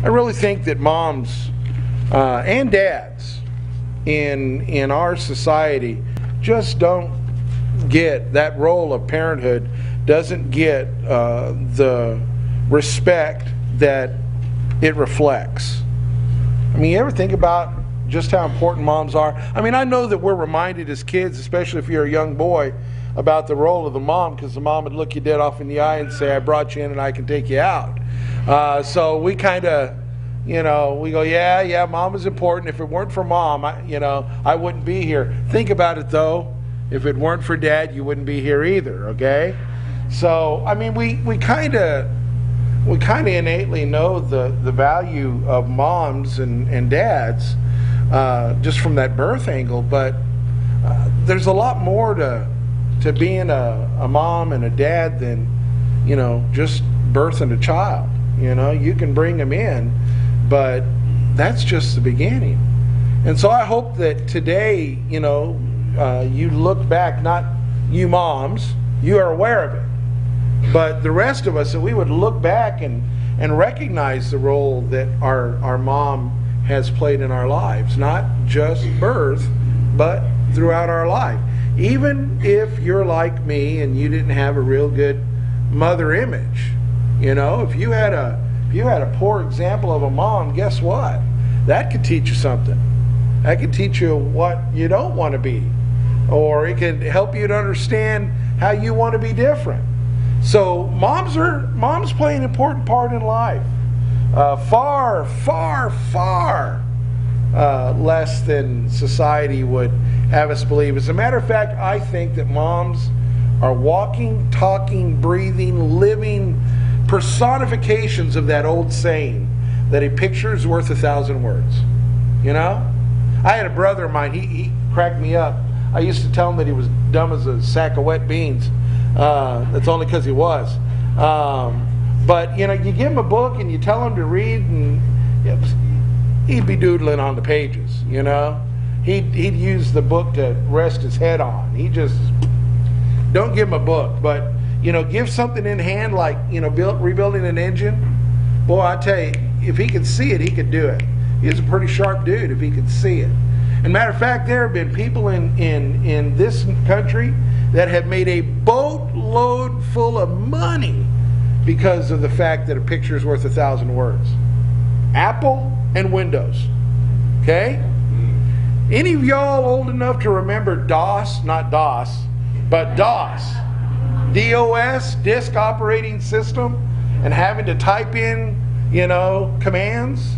I really think that moms and dads in our society just don't get that role of parenthood, doesn't get the respect that it reflects. I mean, you ever think about just how important moms are? I mean, I know that we're reminded as kids, especially if you're a young boy, about the role of the mom, because the mom would look you dead off in the eye and say, I brought you in and I can take you out. So we kind of, we go, yeah, mom is important. If it weren't for mom, I wouldn't be here. Think about it, though. If it weren't for dad, you wouldn't be here either, okay? So, I mean, we kind of innately know the value of moms and dads just from that birth angle, but there's a lot more to being a mom and a dad than, just birthing a child. You can bring them in, but that's just the beginning. And so I hope that today, you look back, not you moms, you are aware of it, but the rest of us, that we would look back and recognize the role that our mom has played in our lives, not just birth, but throughout our life. Even if you're like me and you didn't have a real good mother image, if you had a poor example of a mom, guess what? That could teach you something. That could teach you what you don't want to be, or it could help you to understand how you want to be different. So moms play an important part in life, far, far, far less than society would have us believe. As a matter of fact, I think that moms are walking, talking, breathing, living personifications of that old saying that a picture is worth 1,000 words. I had a brother of mine, he cracked me up. I used to tell him that he was dumb as a sack of wet beans. That's only because he was. But you give him a book and you tell him to read, and he'd be doodling on the pages. He'd use the book to rest his head on. Don't give him a book, but give something in hand, like rebuilding an engine. Boy, I tell you, if he could see it, he could do it. He's a pretty sharp dude if he could see it. And matter of fact, there have been people in this country that have made a boatload full of money because of the fact that a picture is worth 1,000 words. Apple and Windows. Okay? Any of y'all old enough to remember DOS? Not DOS, but DOS. DOS, Disk Operating System, and having to type in, commands?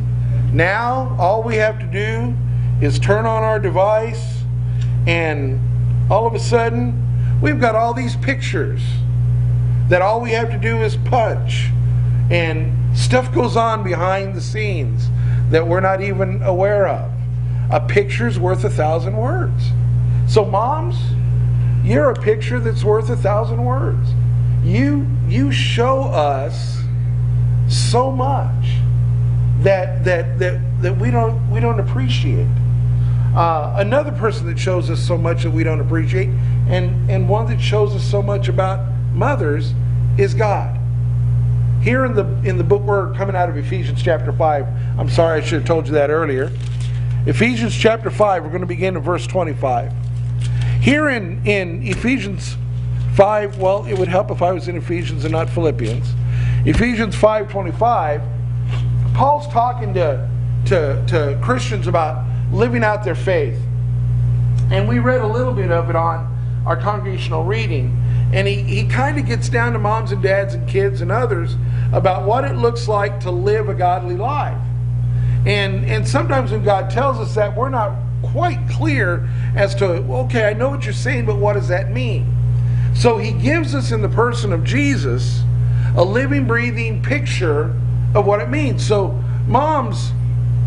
Now, all we have to do is turn on our device, and all of a sudden, we've got all these pictures that all we have to do is punch, and stuff goes on behind the scenes that we're not even aware of. A picture's worth 1,000 words. So moms, you're a picture that's worth 1,000 words. You show us so much that we don't appreciate. Another person that shows us so much that we don't appreciate, and one that shows us so much about mothers, is God. Here in the book, we're coming out of Ephesians chapter 5. I'm sorry, I should have told you that earlier. Ephesians chapter 5, we're going to begin in verse 25. Here in Ephesians 5, well, it would help if I was in Ephesians and not Philippians. Ephesians 5:25, Paul's talking to Christians about living out their faith. And we read a little bit of it on our congregational reading. And he kind of gets down to moms and dads and kids and others about what it looks like to live a godly life. And sometimes when God tells us that, we're not quite clear as to, okay, I know what you're saying, but what does that mean? So he gives us in the person of Jesus a living, breathing picture of what it means. So moms,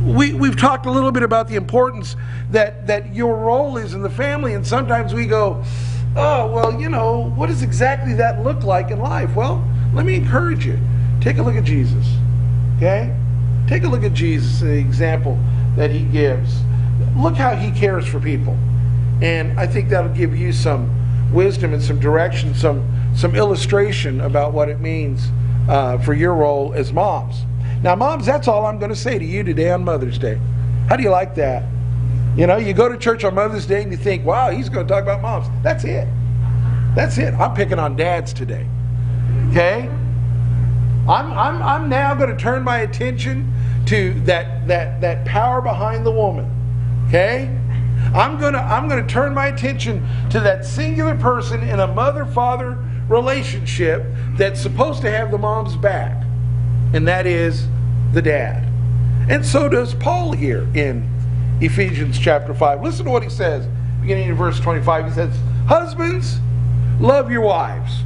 we've talked a little bit about the importance that your role is in the family, and sometimes we go, oh, well, what does exactly that look like in life? Well, let me encourage you. Take a look at Jesus, okay? Take a look at Jesus, the example that he gives. Look how he cares for people. And I think that'll give you some wisdom and some direction, some illustration about what it means for your role as moms. Now, moms, that's all I'm going to say to you today on Mother's Day. How do you like that? You know, you go to church on Mother's Day and you think, wow, he's going to talk about moms. That's it. That's it. I'm picking on dads today. Okay? I'm now going to turn my attention to that power behind the woman. Okay? I'm going to turn my attention to that singular person in a mother-father relationship that's supposed to have the mom's back. And that is the dad. And so does Paul here in Ephesians chapter 5. Listen to what he says, beginning in verse 25. He says, husbands, love your wives.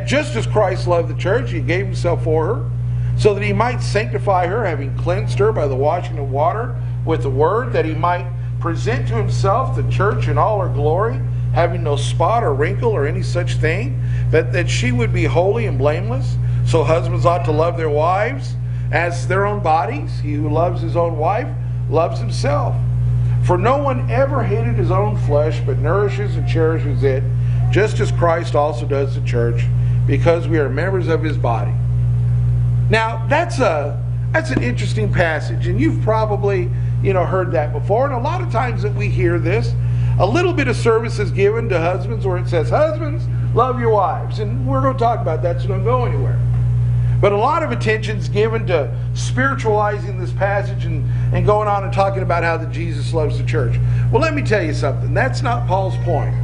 Just as Christ loved the church, he gave himself for her, so that he might sanctify her, having cleansed her by the washing of water with the word, that he might present to himself the church in all her glory, having no spot or wrinkle or any such thing, that she would be holy and blameless. So husbands ought to love their wives as their own bodies. He who loves his own wife loves himself. For no one ever hated his own flesh, but nourishes and cherishes it, just as Christ also does the church, because we are members of his body. Now, that's an interesting passage, and you've probably heard that before. And a lot of times that we hear this, a little bit of service is given to husbands where it says, husbands, love your wives. And we're going to talk about that, so don't go anywhere. But a lot of attention is given to spiritualizing this passage and going on and talking about how that Jesus loves the church. Well, let me tell you something. That's not Paul's point.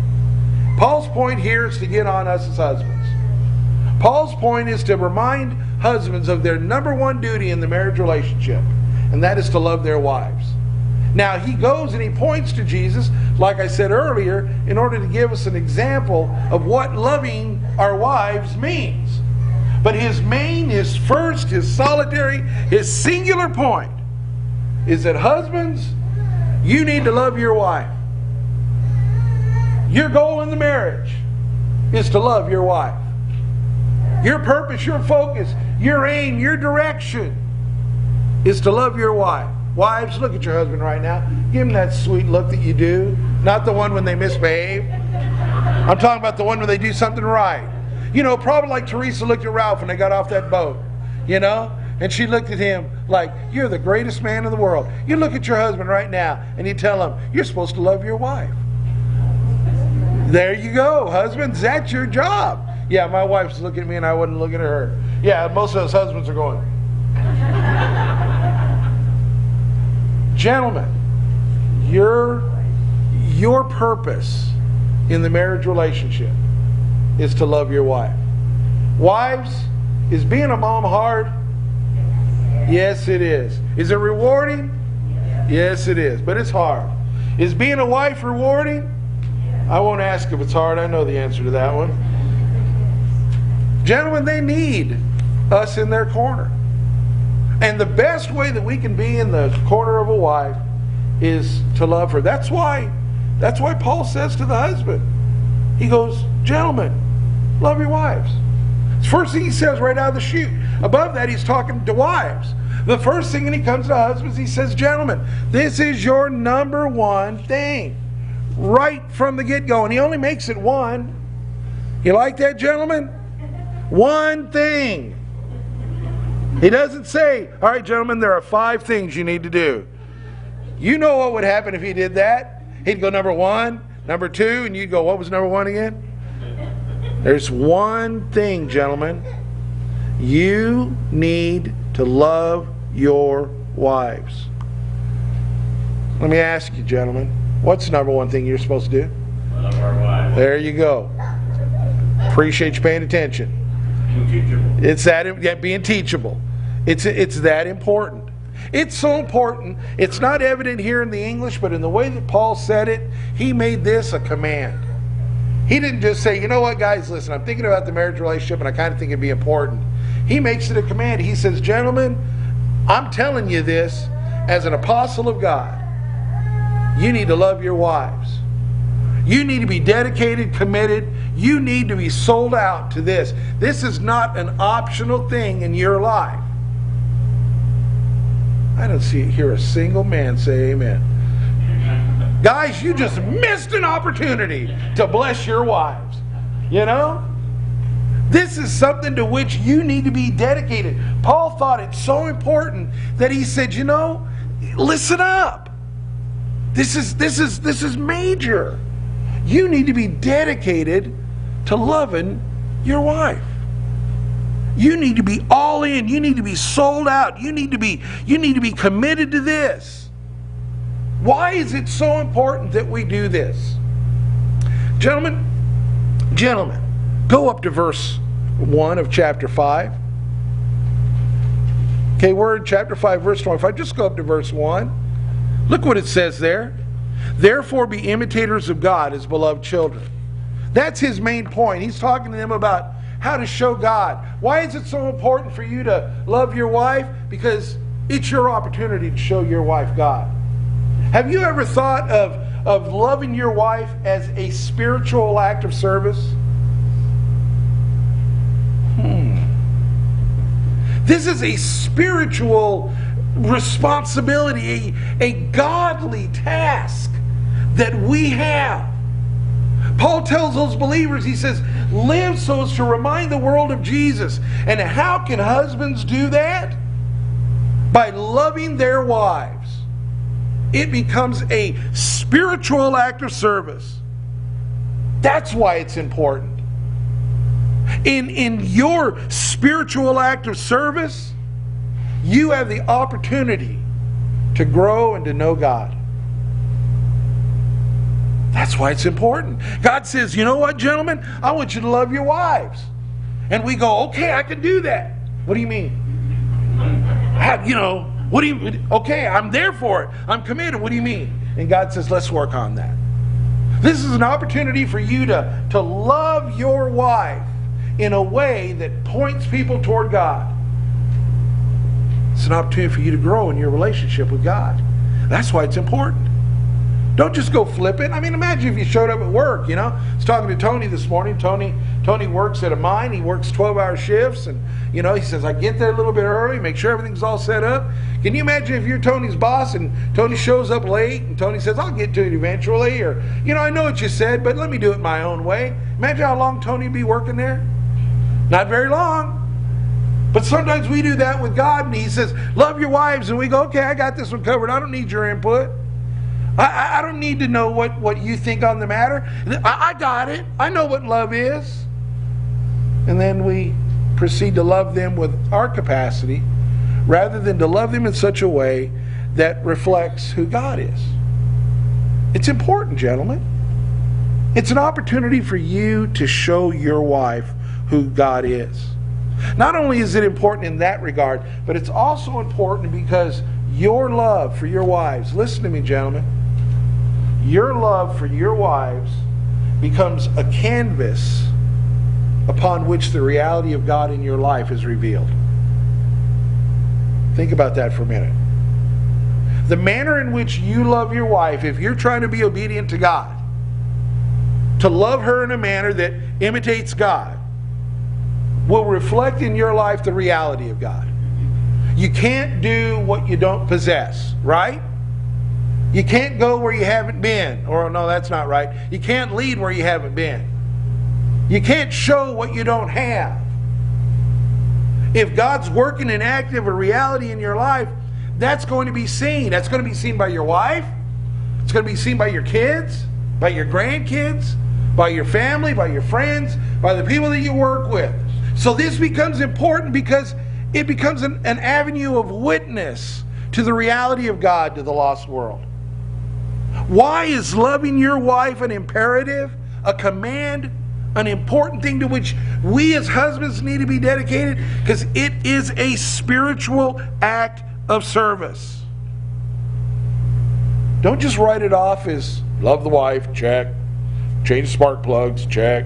Paul's point here is to get on us as husbands. Paul's point is to remind husbands of their number one duty in the marriage relationship, and that is to love their wives. Now, he goes and he points to Jesus, like I said earlier, in order to give us an example of what loving our wives means. But his main, his first, his solitary, his singular point is that husbands, you need to love your wife. Your goal in the marriage is to love your wife. Your purpose, your focus, your aim, your direction is to love your wife. Wives, look at your husband right now. Give him that sweet look that you do. Not the one when they misbehave. I'm talking about the one when they do something right. Probably like Teresa looked at Ralph when they got off that boat. And she looked at him like, you're the greatest man in the world. You look at your husband right now and you tell him, you're supposed to love your wife. There you go, husbands. That's your job. Yeah, my wife's looking at me and I wouldn't look at her. Yeah, most of those husbands are going. Gentlemen, your purpose in the marriage relationship is to love your wife. Wives, is being a mom hard? Yes, it is. Is it rewarding? Yes, it is. But it's hard. Is being a wife rewarding? I won't ask if it's hard. I know the answer to that one. Gentlemen, they need us in their corner. And the best way that we can be in the corner of a wife is to love her. That's why Paul says to the husband, he goes, gentlemen, love your wives. It's the first thing he says right out of the chute. Above that, he's talking to wives. The first thing when he comes to husbands, he says, gentlemen, this is your number one thing. Right from the get-go. And he only makes it one. You like that, gentlemen? One thing. He doesn't say, all right, gentlemen, there are 5 things you need to do. You know what would happen if he did that? He'd go number 1, number 2, and you'd go, what was number 1 again? There's one thing, gentlemen. You need to love your wives. Let me ask you, gentlemen, what's the number 1 thing you're supposed to do? Love our wives. There you go. Appreciate you paying attention. Being teachable. It's that, being teachable. It's that important. It's so important. It's not evident here in the English, but in the way that Paul said it, he made this a command. He didn't just say, you know what, guys, listen, I'm thinking about the marriage relationship and I kind of think it'd be important. He makes it a command. He says, gentlemen, I'm telling you this as an apostle of God. You need to love your wives. You need to be dedicated, committed. You need to be sold out to this. This is not an optional thing in your life. I don't hear a single man say amen. Guys, you just missed an opportunity to bless your wives. This is something to which you need to be dedicated. Paul thought it so important that he said, you know, listen up. This is major. You need to be dedicated to loving your wife. You need to be all in. You need to be sold out. You need to be committed to this. Why is it so important that we do this? Gentlemen, go up to verse 1 of chapter 5. Okay, we're in chapter 5, verse 25. Just go up to verse 1. Look what it says there. Therefore be imitators of God as beloved children. That's his main point. He's talking to them about how to show God. Why is it so important for you to love your wife? Because it's your opportunity to show your wife God. Have you ever thought of loving your wife as a spiritual act of service? This is a spiritual responsibility, a godly task that we have. Paul tells those believers, he says, live so as to remind the world of Jesus. And how can husbands do that? By loving their wives. It becomes a spiritual act of service. That's why it's important. In your spiritual act of service, you have the opportunity to grow and to know God. That's why it's important. God says, you know what, gentlemen? I want you to love your wives. And we go, okay, I can do that. What do you mean? Okay, I'm there for it. I'm committed. What do you mean? And God says, let's work on that. This is an opportunity for you to love your wife in a way that points people toward God. It's an opportunity for you to grow in your relationship with God. That's why it's important. Don't just go flipping. I mean, imagine if you showed up at work, you know. I was talking to Tony this morning. Tony works at a mine. He works 12-hour shifts. And, you know, he says, I get there a little bit early, make sure everything's all set up. Can you imagine if you're Tony's boss and Tony shows up late and Tony says, I'll get to it eventually. Or, you know, I know what you said, but let me do it my own way. Imagine how long Tony would be working there. Not very long. But sometimes we do that with God, and he says, love your wives. And we go, okay, I got this one covered. I don't need your input. I don't need to know what you think on the matter. I got it. I know what love is. And then we proceed to love them with our capacity rather than to love them in such a way that reflects who God is. It's important, gentlemen. It's an opportunity for you to show your wife who God is. Not only is it important in that regard, but it's also important because your love for your wives, listen to me, gentlemen, your love for your wives becomes a canvas upon which the reality of God in your life is revealed. Think about that for a minute. The manner in which you love your wife, if you're trying to be obedient to God, to love her in a manner that imitates God, will reflect in your life the reality of God. You can't do what you don't possess, right? You can't go where you haven't been. Or no, that's not right. You can't lead where you haven't been. You can't show what you don't have. If God's working and active a reality in your life, that's going to be seen. That's going to be seen by your wife. It's going to be seen by your kids, by your grandkids, by your family, by your friends, by the people that you work with. So this becomes important because it becomes an avenue of witness to the reality of God to the lost world. Why is loving your wife an imperative, a command, an important thing to which we as husbands need to be dedicated? Because it is a spiritual act of service. Don't just write it off as love the wife, check. Change spark plugs, check.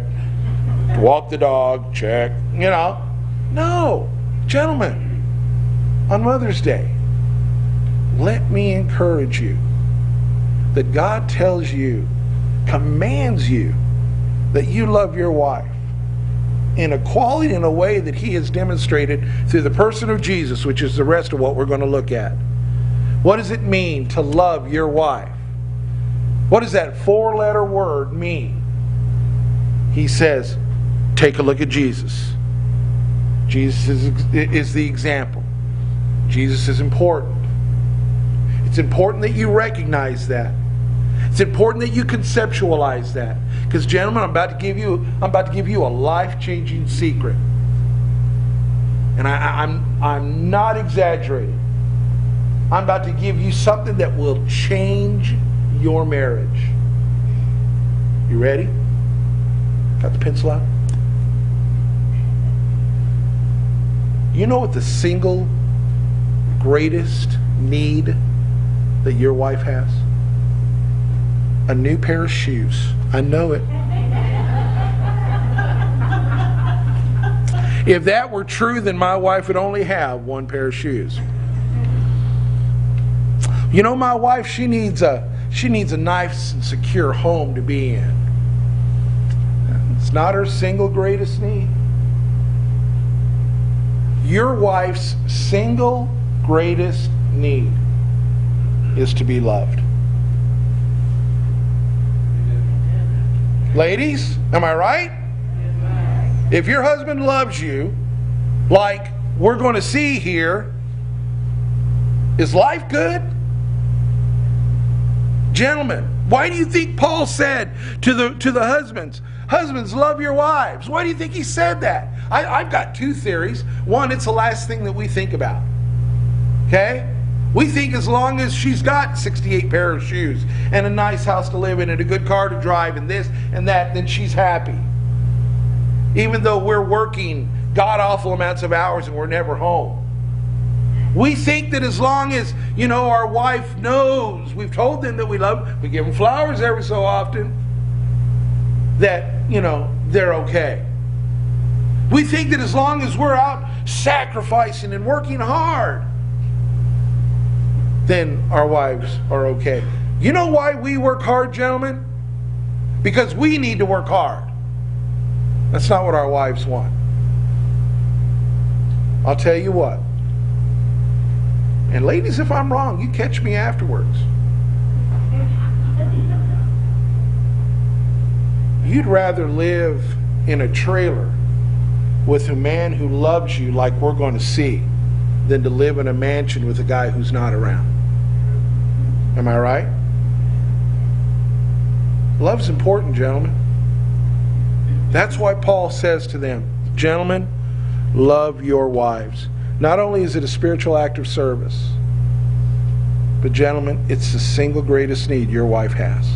Walk the dog, check. You know. No. Gentlemen, on Mother's Day, let me encourage you that God tells you, commands you, that you love your wife in a quality, in a way that He has demonstrated through the person of Jesus, which is the rest of what we're going to look at. What does it mean to love your wife? What does that four-letter word mean? He says, take a look at Jesus. Jesus is the example. Jesus is important. It's important that you recognize that. It's important that you conceptualize that. Because, gentlemen, I'm about to give you a life-changing secret. And I'm not exaggerating. I'm about to give you something that will change your marriage. You ready? Got the pencil out? You know what the single greatest need that your wife has? A new pair of shoes. I know it. If that were true, then my wife would only have one pair of shoes. You know, my wife, she needs a nice and secure home to be in. It's not her single greatest need. Your wife's single greatest need is to be loved. Ladies, am I right? If your husband loves you, like we're going to see here, is life good? Gentlemen, why do you think Paul said to the husbands, husbands, love your wives? Why do you think he said that? I've got two theories. One, it's the last thing that we think about. Okay? We think as long as she's got 68 pair of shoes and a nice house to live in and a good car to drive and this and that, then she's happy. Even though we're working god-awful amounts of hours and we're never home. We think that as long as, our wife knows, we've told them that we love them, we give them flowers every so often, that, they're okay. We think that as long as we're out sacrificing and working hard, then our wives are okay. You know why we work hard, gentlemen? Because we need to work hard. That's not what our wives want. I'll tell you what. And ladies, if I'm wrong, you catch me afterwards. You'd rather live in a trailer with a man who loves you like we're going to see than to live in a mansion with a guy who's not around. Am I right? Love's important, gentlemen. That's why Paul says to them, gentlemen, love your wives. Not only is it a spiritual act of service, but gentlemen, it's the single greatest need your wife has.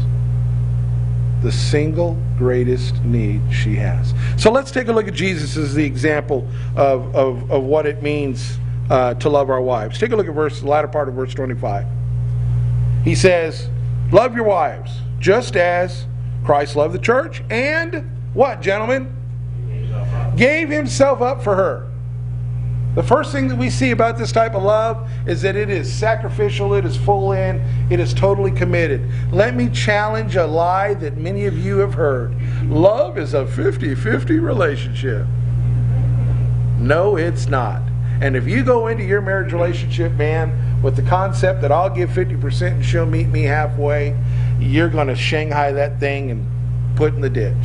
The single greatest need she has. So let's take a look at Jesus as the example of what it means to love our wives. Take a look at the latter part of verse 25. He says, love your wives, just as Christ loved the church, and what, gentlemen? Gave himself up for her. The first thing that we see about this type of love is that it is sacrificial, it is full in, it is totally committed. Let me challenge a lie that many of you have heard. Love is a 50-50 relationship. No, it's not. And if you go into your marriage relationship, man, with the concept that I'll give 50% and she'll meet me halfway, you're going to Shanghai that thing and put in the ditch.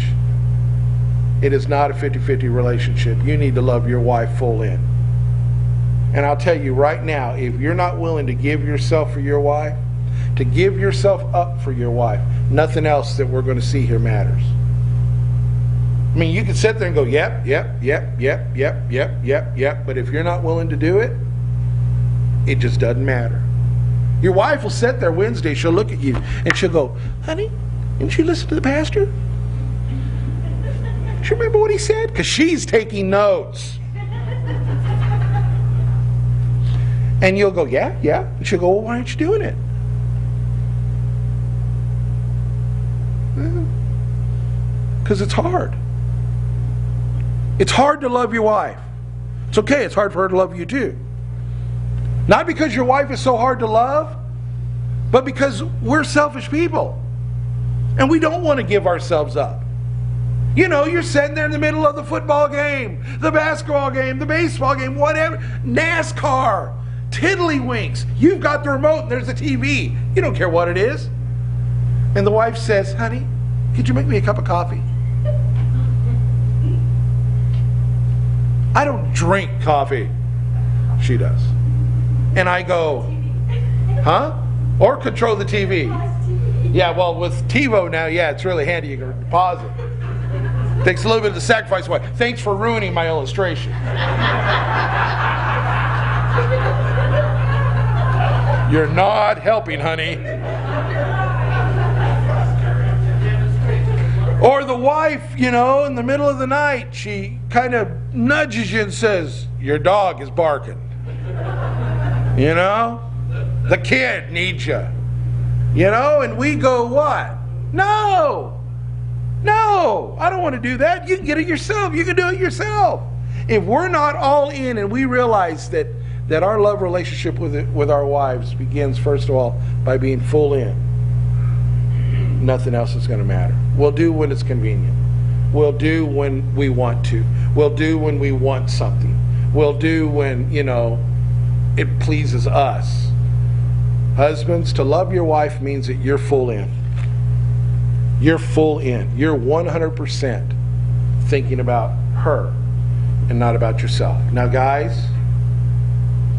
It is not a 50-50 relationship. You need to love your wife full in. And I'll tell you right now, if you're not willing to give yourself for your wife, to give yourself up for your wife, nothing else that we're going to see here matters. I mean, you can sit there and go, yep, but if you're not willing to do it, it just doesn't matter. Your wife will sit there Wednesday, she'll look at you, and she'll go, honey, didn't you listen to the pastor? Do you remember what he said? Because she's taking notes. And you'll go, yeah. And she'll go, well, why aren't you doing it? Because it's hard. It's hard to love your wife. It's okay, it's hard for her to love you too. Not because your wife is so hard to love, but because we're selfish people. And we don't want to give ourselves up. You know, you're sitting there in the middle of the football game, the basketball game, the baseball game, whatever, NASCAR, tiddlywinks. You've got the remote and there's the TV. You don't care what it is. And the wife says, honey, could you make me a cup of coffee? I don't drink coffee. She does. And I go, huh? Or control the TV. Yeah, well, with TiVo now, yeah, it's really handy. You can pause it. Takes a little bit of the sacrifice away. Thanks for ruining my illustration. You're not helping, honey. Or the wife, you know, in the middle of the night, she kind of nudges you and says, your dog is barking. You know? The kid needs you. You know? And we go, what? No! No! I don't want to do that. You can get it yourself. You can do it yourself. If we're not all in and we realize that our love relationship with our wives begins, first of all, by being full in, nothing else is going to matter. We'll do when it's convenient. We'll do when we want to. We'll do when we want something. We'll do when, you know, it pleases us. Husbands, to love your wife means that you're full in. You're full in. You're 100% thinking about her and not about yourself. Now, guys,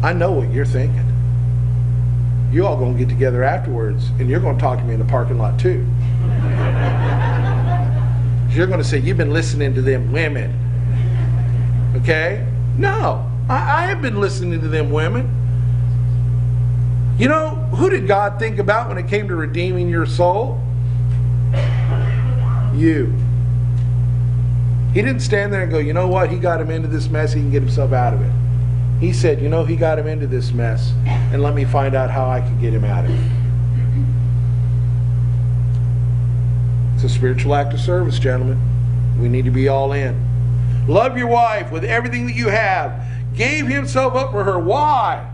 I know what you're thinking. You all going to get together afterwards and you're going to talk to me in the parking lot too. You're going to say, you've been listening to them women. Okay? No. I have been listening to them women. You know, who did God think about when it came to redeeming your soul? You. He didn't stand there and go, you know what? He got him into this mess. He can get himself out of it. He said, you know, he got him into this mess, and let me find out how I can get him out of it. It's a spiritual act of service, gentlemen. We need to be all in. Love your wife with everything that you have. Gave himself up for her. Why?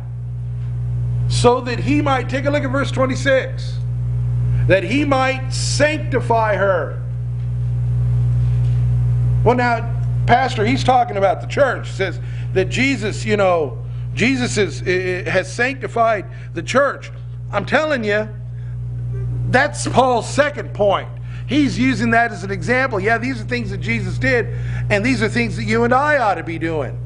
So that he might, take a look at verse 26, that he might sanctify her. Well, now, Pastor, he's talking about the church. He says that Jesus, you know, Jesus has sanctified the church. I'm telling you, that's Paul's second point. He's using that as an example. Yeah, these are things that Jesus did, and these are things that you and I ought to be doing.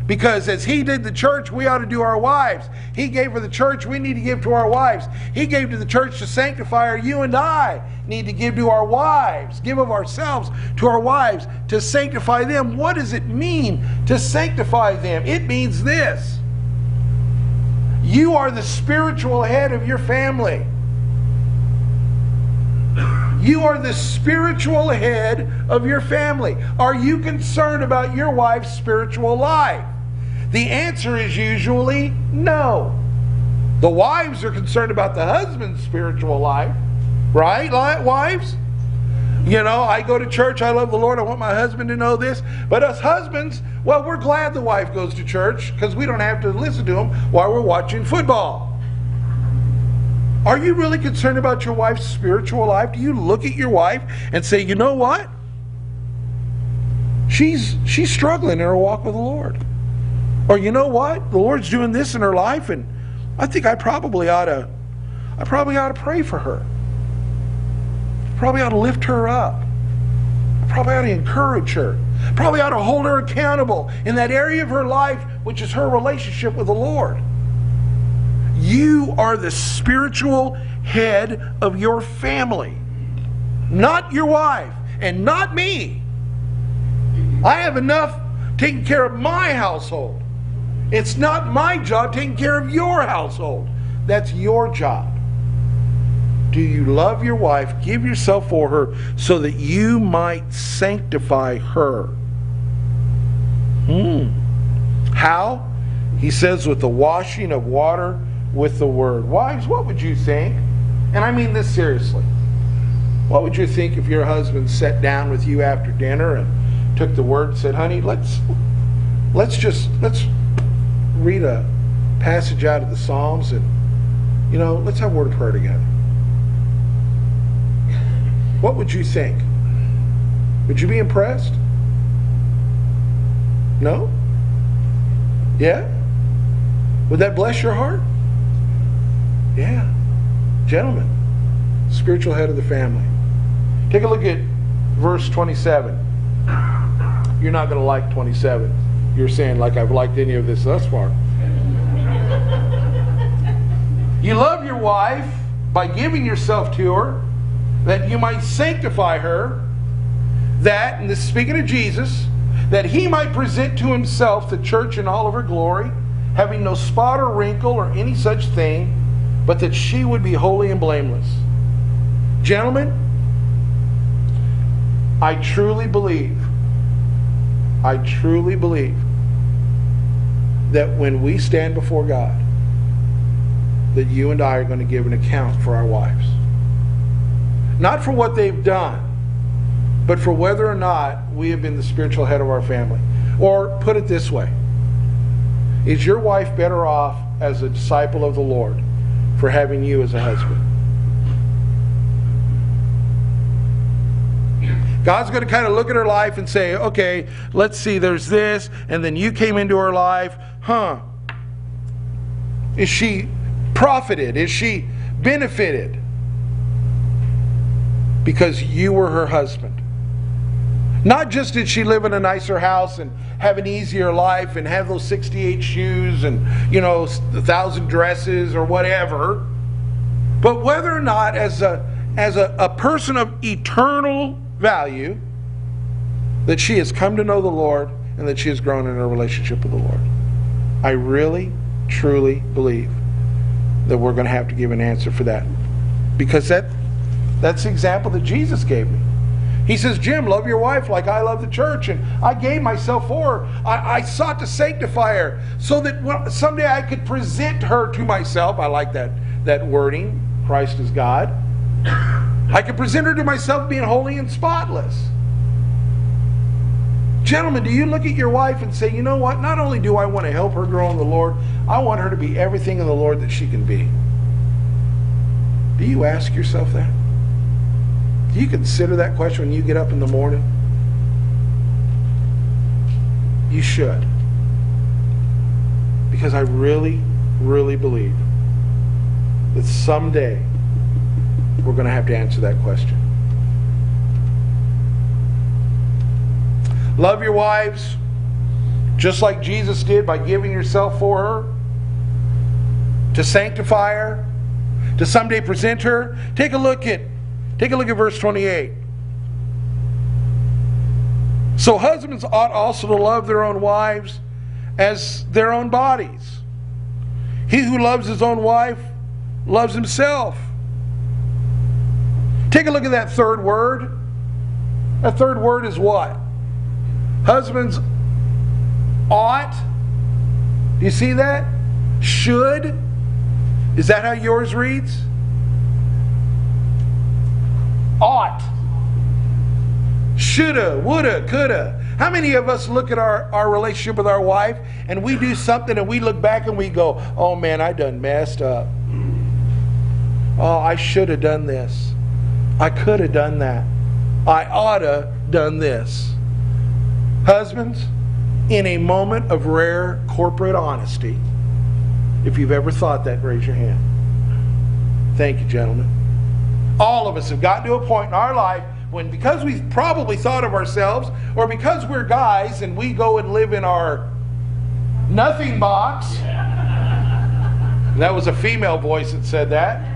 Because as he did the church, we ought to do our wives. He gave for the church, we need to give to our wives. He gave to the church to sanctify her. You and I need to give to our wives, give of ourselves to our wives to sanctify them. What does it mean to sanctify them? It means this. You are the spiritual head of your family. You are the spiritual head of your family. Are you concerned about your wife's spiritual life? The answer is usually no. The wives are concerned about the husband's spiritual life. Right, wives? You know, I go to church, I love the Lord, I want my husband to know this. But us husbands, well, we're glad the wife goes to church because we don't have to listen to him while we're watching football. Are you really concerned about your wife's spiritual life? Do you look at your wife and say, you know what? She's struggling in her walk with the Lord. Or you know what? The Lord's doing this in her life, and I think I probably ought to pray for her. Probably ought to lift her up. Probably ought to encourage her. Probably ought to hold her accountable in that area of her life, which is her relationship with the Lord. You are the spiritual head of your family. Not your wife and not me. I have enough taking care of my household. It's not my job taking care of your household. That's your job. Do you love your wife? Give yourself for her so that you might sanctify her. How? He says with the washing of water with the word. Wives, what would you think? And I mean this seriously. What would you think if your husband sat down with you after dinner and took the word and said, honey, let's read a passage out of the Psalms and, you know, let's have a word of prayer together. What would you think? Would you be impressed? No? Yeah? Would that bless your heart? Yeah. Gentlemen, spiritual head of the family. Take a look at verse 27. You're not going to like 27. You're saying, like I've liked any of this thus far. You love your wife by giving yourself to her, that you might sanctify her, that, and this is speaking of Jesus, that He might present to Himself the church in all of her glory, having no spot or wrinkle or any such thing, but that she would be holy and blameless. Gentlemen, I truly believe that when we stand before God, that you and I are going to give an account for our wives. Not for what they've done, but for whether or not we have been the spiritual head of our family. Or put it this way, is your wife better off as a disciple of the Lord for having you as a husband? God's going to kind of look at her life and say, okay, let's see, there's this, and then you came into her life. Is she profited? Is she benefited? Because you were her husband. Not just did she live in a nicer house and have an easier life and have those 68 shoes and, 1,000 dresses or whatever, but whether or not as a person of eternal value, that she has come to know the Lord and that she has grown in her relationship with the Lord. I really, truly believe that we're going to have to give an answer for that. Because that's the example that Jesus gave me. He says, Jim, love your wife like I love the church, and I gave myself for her. I sought to sanctify her so that someday I could present her to myself. I like that wording, Christ is God. I could present her to myself being holy and spotless. Gentlemen, do you look at your wife and say, you know what? Not only do I want to help her grow in the Lord, I want her to be everything in the Lord that she can be. Do you ask yourself that? Do you consider that question when you get up in the morning? You should. Because I really, really believe that someday we're going to have to answer that question. Love your wives just like Jesus did by giving yourself for her, to sanctify her, to someday present her. Take a look at verse 28. So husbands ought also to love their own wives as their own bodies. He who loves his own wife loves himself. Take a look at that third word. That third word is what? Husbands ought. Do you see that? Should. Is that how yours reads? Ought. Shoulda, woulda, coulda. How many of us look at our relationship with our wife and we do something and we look back and we go, oh man, I done messed up. Oh, I should have done this. I could have done that. I oughta done this. Husbands, in a moment of rare corporate honesty, if you've ever thought that, raise your hand. Thank you, gentlemen. All of us have gotten to a point in our life when, because we've probably thought of ourselves, or because we're guys and we go and live in our nothing box. That was a female voice that said that.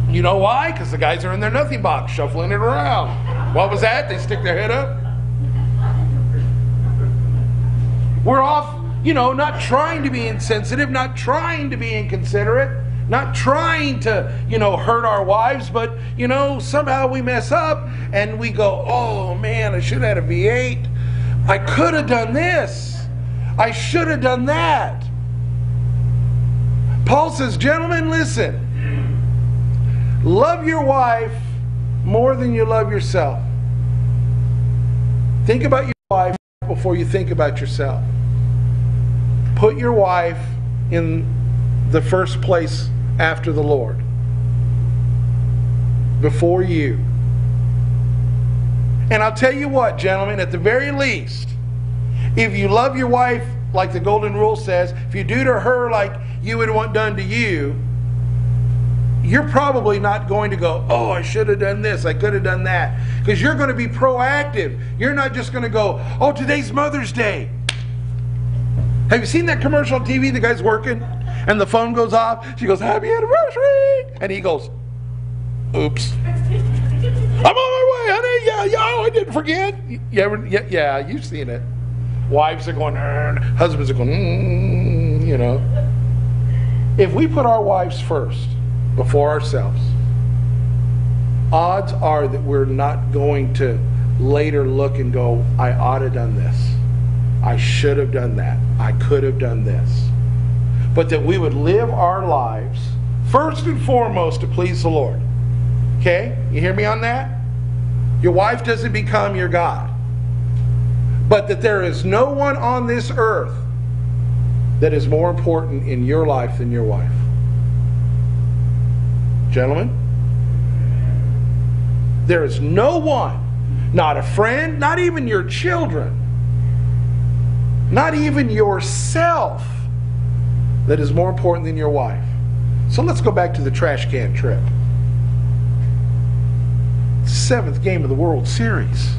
You know why? Because the guys are in their nothing box, shuffling it around. What was that? They stick their head up? We're off, not trying to be insensitive, not trying to be inconsiderate, not trying to, hurt our wives, but, somehow we mess up and we go, oh man, I should have had a V8. I could have done this. I should have done that. Paul says, gentlemen, listen. Love your wife more than you love yourself. Think about your wife before you think about yourself. Put your wife in the first place after the Lord. Before you. And I'll tell you what, gentlemen, at the very least, if you love your wife like the golden rule says, if you do to her like you would want done to you, you're probably not going to go, oh, I should have done this, I could have done that. Because you're going to be proactive. You're not just going to go, oh, today's Mother's Day. Have you seen that commercial on TV? The guy's working and the phone goes off. She goes, happy anniversary. And he goes, oops. I'm on my way, honey. Yeah, oh, I didn't forget. Yeah, you've seen it. Wives are going, husbands are going, you know. If we put our wives first before ourselves, odds are that we're not going to later look and go, I ought to have done this. I should have done that. I could have done this. But that we would live our lives first and foremost to please the Lord. Okay? You hear me on that? Your wife doesn't become your God. But that there is no one on this earth that is more important in your life than your wife. Gentlemen, there is no one, not a friend, not even your children, not even yourself, that is more important than your wife. So let's go back to the trash can trip. It's the 7th game of the World Series.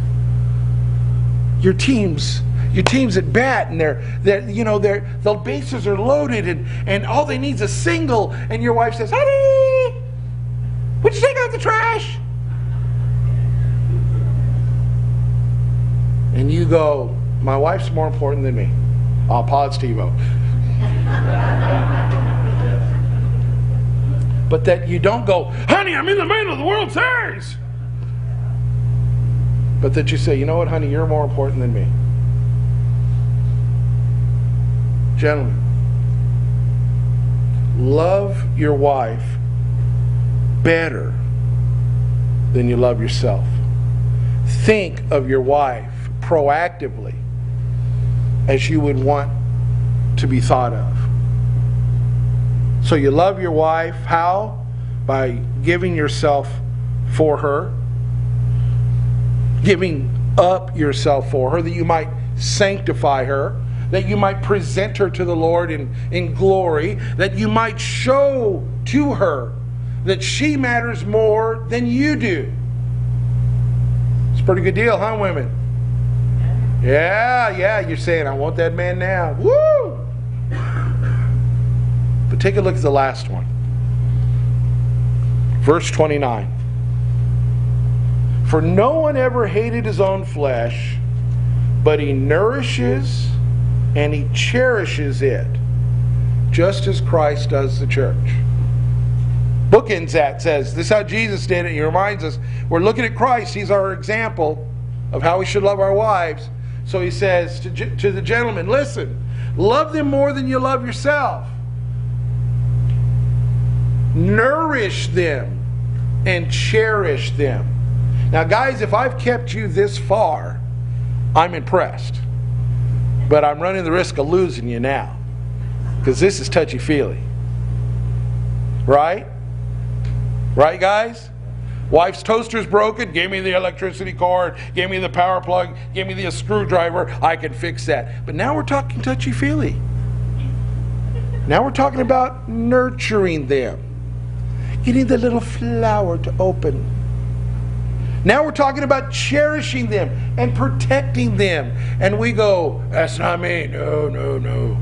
Your team's at bat, and the bases are loaded, and all they need is a single, and your wife says, honey, would you take out the trash? And you go, my wife's more important than me. I'll pause TiVo. But that you don't go, honey, I'm in the middle of the World Series. But that you say, you know what, honey, you're more important than me. Gentlemen, love your wife better than you love yourself. Think of your wife proactively as you would want to be thought of. So you love your wife, how? By giving yourself for her, giving up yourself for her, that you might sanctify her, that you might present her to the Lord in glory, that you might show to her that she matters more than you do. It's a pretty good deal, huh, women? Yeah, you're saying, I want that man now. Woo! But take a look at the last one. Verse 29. For no one ever hated his own flesh, but he nourishes and he cherishes it, just as Christ does the church. Bookends that, says, this is how Jesus did it. He reminds us, we're looking at Christ. He's our example of how we should love our wives. So he says to the gentleman, listen, love them more than you love yourself. Nourish them and cherish them. Now, guys, if I've kept you this far, I'm impressed. But I'm running the risk of losing you now, because this is touchy-feely. Right? Right, guys? Wife's toaster's broken. Give me the electricity cord. Give me the power plug. Give me the screwdriver. I can fix that. But now we're talking touchy-feely. Now we're talking about nurturing them. Getting the little flower to open. Now we're talking about cherishing them and protecting them. And we go, that's not me. No.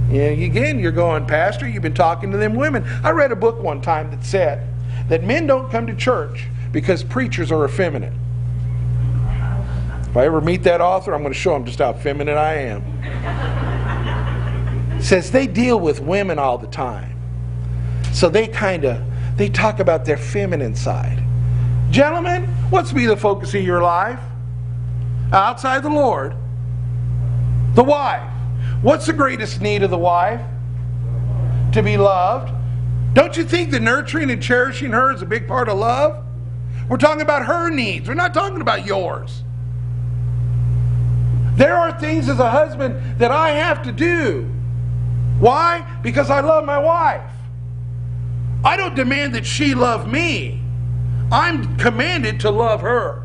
And again, you're going, Pastor, you've been talking to them women. I read a book one time that said that men don't come to church because preachers are effeminate. If I ever meet that author, I'm going to show them just how feminine I am. It says they deal with women all the time. So they talk about their feminine side. Gentlemen, what's be the focus of your life? Outside the Lord, the wife. What's the greatest need of the wife? To be loved. Don't you think the nurturing and cherishing her is a big part of love? We're talking about her needs. We're not talking about yours. There are things as a husband that I have to do. Why? Because I love my wife. I don't demand that she love me. I'm commanded to love her.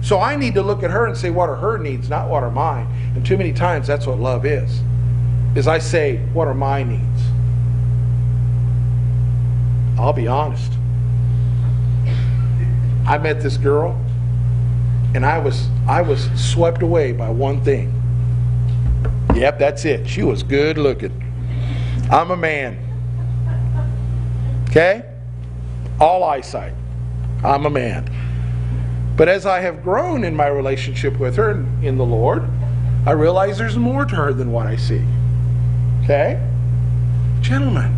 So I need to look at her and say, what are her needs, not what are mine. And too many times that's what love is I say, what are my needs? I'll be honest. I met this girl, and I was swept away by one thing. Yep, that's it. She was good looking. I'm a man. Okay? All eyesight. I'm a man. But as I have grown in my relationship with her in the Lord, I realize there's more to her than what I see. Okay? Gentlemen,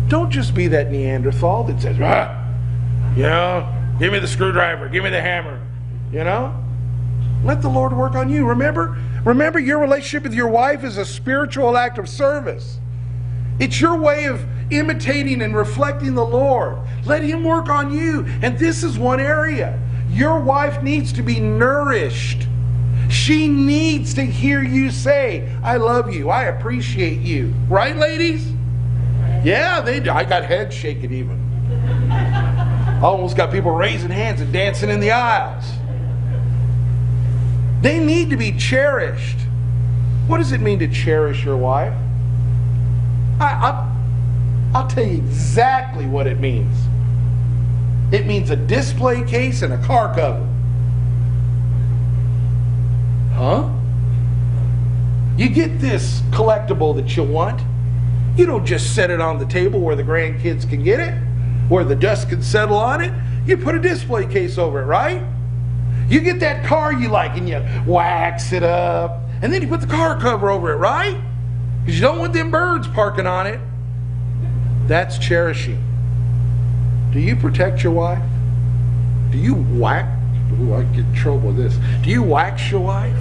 don't just be that Neanderthal that says, give me the screwdriver, give me the hammer. Let the Lord work on you. Remember your relationship with your wife is a spiritual act of service. It's your way of imitating and reflecting the Lord. Let Him work on you. And this is one area. Your wife needs to be nourished. She needs to hear you say, I love you, I appreciate you. Right, ladies? Yeah, they do. I got heads shaking even. I almost got people raising hands and dancing in the aisles. They need to be cherished. What does it mean to cherish your wife? I'll tell you exactly what it means. It means a display case and a car cover. Huh? You get this collectible that you want. You don't just set it on the table where the grandkids can get it, where the dust can settle on it. You put a display case over it, right? You get that car you like and you wax it up, and then you put the car cover over it, right? Because you don't want them birds parking on it. That's cherishing. Do you protect your wife? Do you wax? Ooh, I get in trouble with this. Do you wax your wife?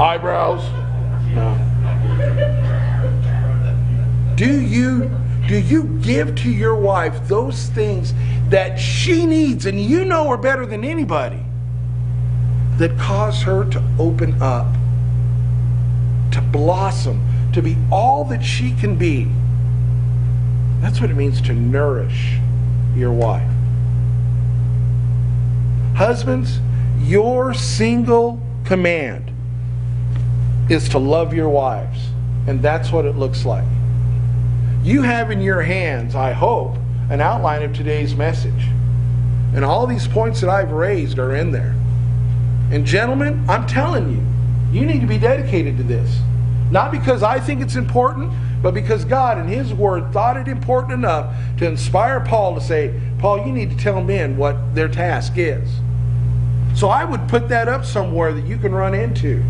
Eyebrows? No. Do you give to your wife those things that she needs, and you know her better than anybody, that cause her to open up, to blossom, to be all that she can be? That's what it means to nourish your wife. Husbands, your single command is to love your wives, and that's what it looks like. You have in your hands, I hope, an outline of today's message. And all these points that I've raised are in there. And gentlemen, I'm telling you, you need to be dedicated to this. Not because I think it's important, but because God in His Word thought it important enough to inspire Paul to say, Paul, you need to tell men what their task is. So I would put that up somewhere that you can run into.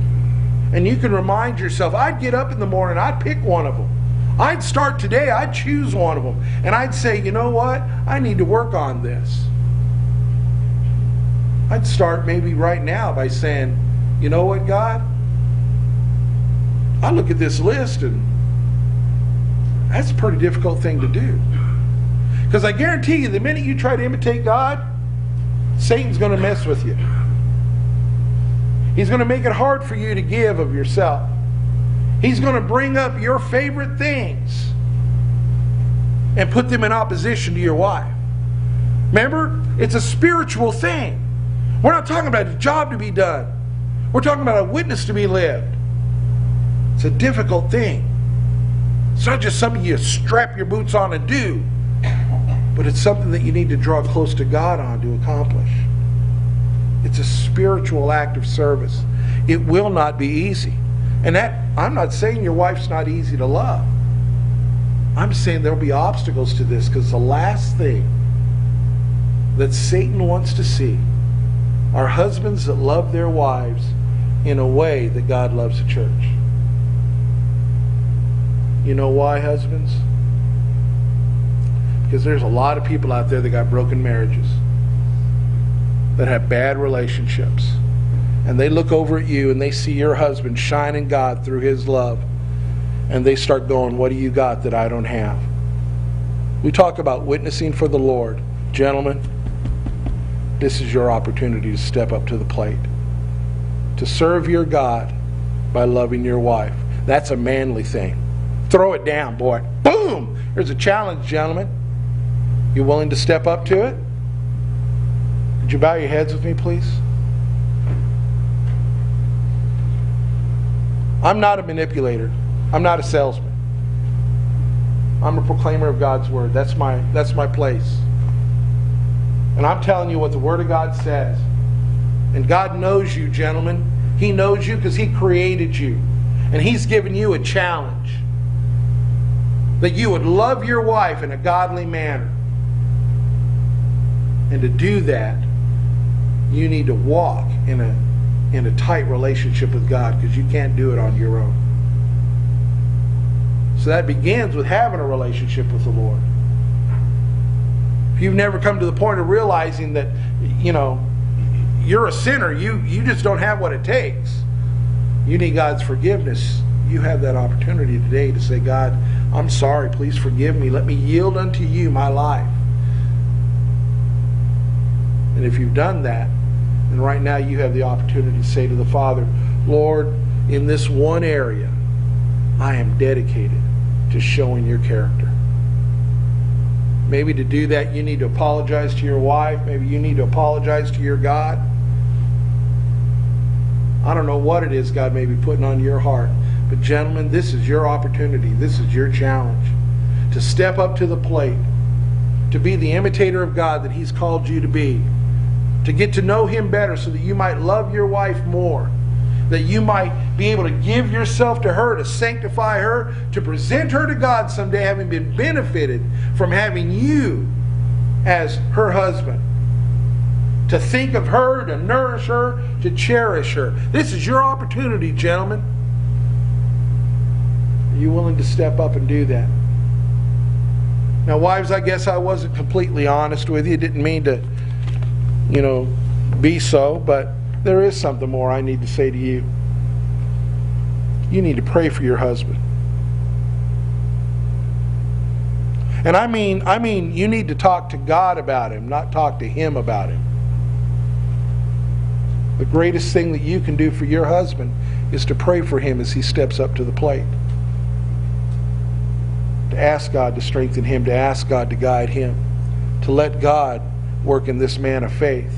And you can remind yourself, I'd get up in the morning, I'd pick one of them. I'd start today, I'd choose one of them. And I'd say, you know what? I need to work on this. I'd start maybe right now by saying, you know what, God? I look at this list and that's a pretty difficult thing to do. Because I guarantee you, the minute you try to imitate God, Satan's going to mess with you. He's going to make it hard for you to give of yourself. He's going to bring up your favorite things and put them in opposition to your wife. Remember, it's a spiritual thing. We're not talking about a job to be done. We're talking about a witness to be lived. It's a difficult thing. It's not just something you strap your boots on and do, but it's something that you need to draw close to God on to accomplish. It's a spiritual act of service. It will not be easy. And that, I'm not saying your wife's not easy to love. I'm saying there'll be obstacles to this, because the last thing that Satan wants to see are husbands that love their wives in a way that God loves the church. You know why, husbands? Because there's a lot of people out there that got broken marriages, that have bad relationships. And they look over at you and they see your husband shining God through His love. And they start going, what do you got that I don't have? We talk about witnessing for the Lord. Gentlemen, this is your opportunity to step up to the plate. To serve your God by loving your wife. That's a manly thing. Throw it down, boy. Boom! There's a challenge, gentlemen. You willing to step up to it? Would you bow your heads with me, please? I'm not a manipulator. I'm not a salesman. I'm a proclaimer of God's Word. That's my place. And I'm telling you what the Word of God says. And God knows you, gentlemen. He knows you because He created you. And He's given you a challenge. That you would love your wife in a godly manner. And to do that, you need to walk in a tight relationship with God, because you can't do it on your own. So that begins with having a relationship with the Lord. If you've never come to the point of realizing that, you're a sinner, you just don't have what it takes, you need God's forgiveness, you have that opportunity today to say, God, I'm sorry, please forgive me. Let me yield unto you my life. And if you've done that, then right now you have the opportunity to say to the Father, Lord, in this one area, I am dedicated to showing your character. Maybe to do that, you need to apologize to your wife. Maybe you need to apologize to your God. I don't know what it is God may be putting on your heart. But gentlemen, this is your opportunity. This is your challenge. To step up to the plate. To be the imitator of God that He's called you to be. To get to know Him better so that you might love your wife more. That you might be able to give yourself to her, to sanctify her, to present her to God someday, having been benefited from having you as her husband. To think of her, to nourish her, to cherish her. This is your opportunity, gentlemen. Are you willing to step up and do that? Now, wives, I guess I wasn't completely honest with you. Didn't mean to, be so, but there is something more I need to say to you. You need to pray for your husband. And I mean you need to talk to God about him, not talk to him about him. The greatest thing that you can do for your husband is to pray for him as he steps up to the plate. To ask God to strengthen him, to ask God to guide him, to let God work in this man of faith.